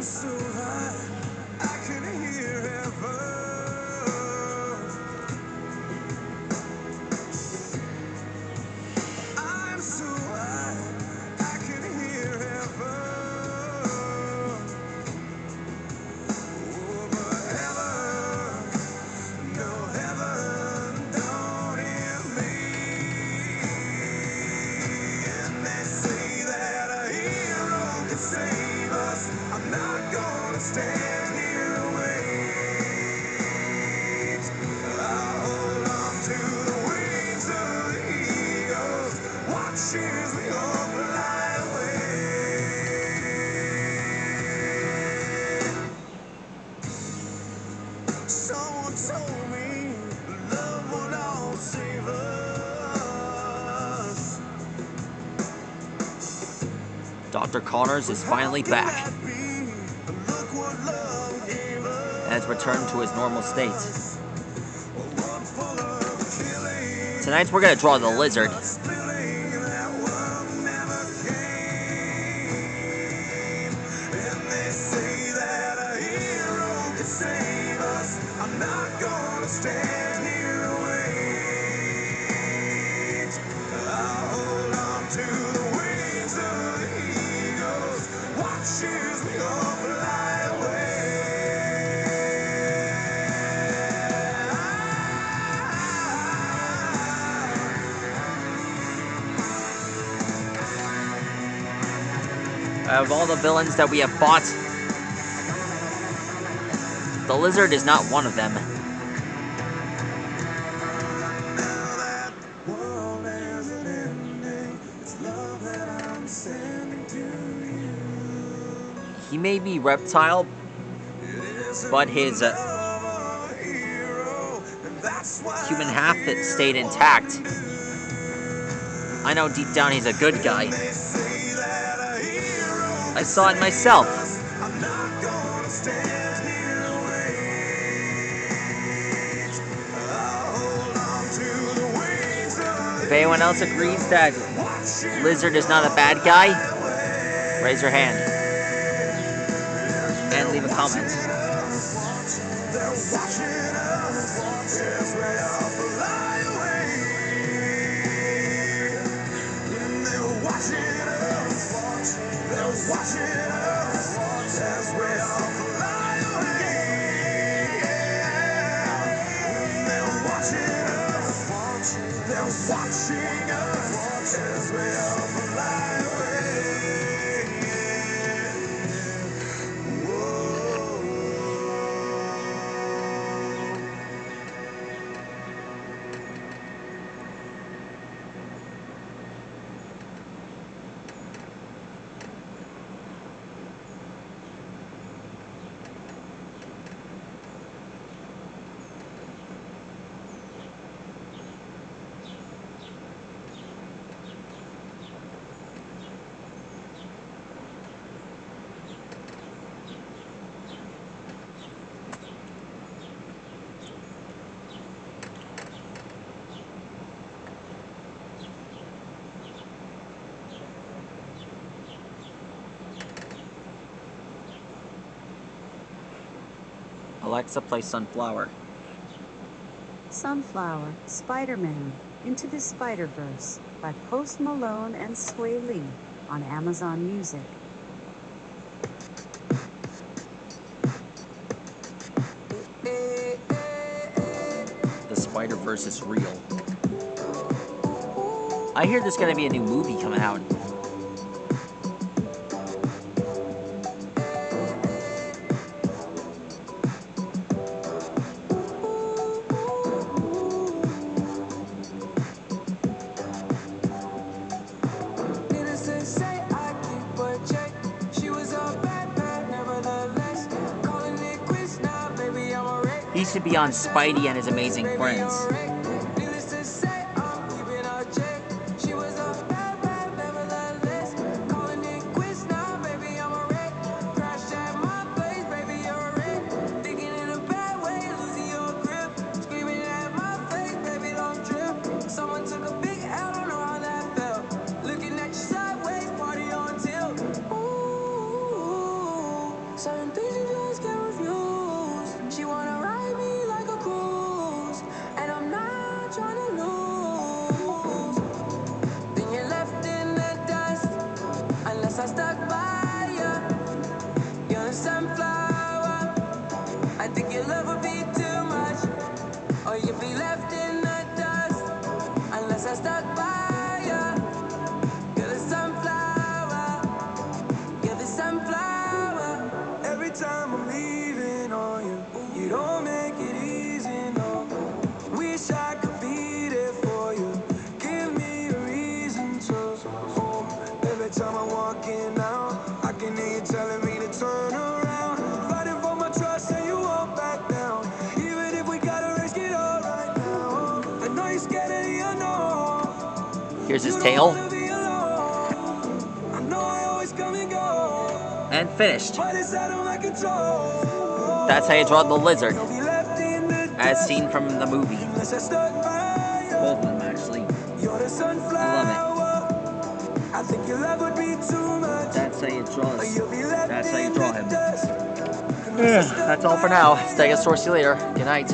so high, I can hear heaven. I'm so high, I can hear heaven. Oh, but heaven, no heaven, don't hear me. And they say that a hero can save us. I'm not gonna stand here and wait. I'll hold on to the wings of the eagles. Watch as we all fly away. Someone told me love would all save us. Dr. Connors is finally back Look what love gave us. and has returned to his normal state. One full of killing, Tonight we're going to draw the lizard. spilling, that world never came. And they say that a hero can save us. I'm not gonna stand here and wait. I'll hold on to the wings of the eagles. Watch as we all fly away. Out of all the villains that we have fought, the lizard is not one of them. Now that world has an ending, it's love that I'm sending to you. He may be reptile, but his human half that stayed intact. I know deep down he's a good guy. I saw it myself. I'm not gonna stand here and wait. I'll hold on to the wings of If anyone else agrees that Lizard is not a bad guy, raise your hand and leave a comment. they're watching us as we all fly away. And they're watching us. They're watching us as we all fly away. And they're watching us. They're watching us as we all fly away. Alexa, play Sunflower. Sunflower, Spider-Man, Into the Spider-Verse by Post Malone and Sway Lee on Amazon Music. The Spider-Verse is real. I hear there's gonna be a new movie coming out. He should be on Spidey and His Amazing Friends. So Here's his tail. And finished. That's how you draw the lizard, as seen from the movie. Both of them, actually. I love it. That's how you draw this. That's how you draw him. That's all for now. Stegosaurus, see you later. Good night.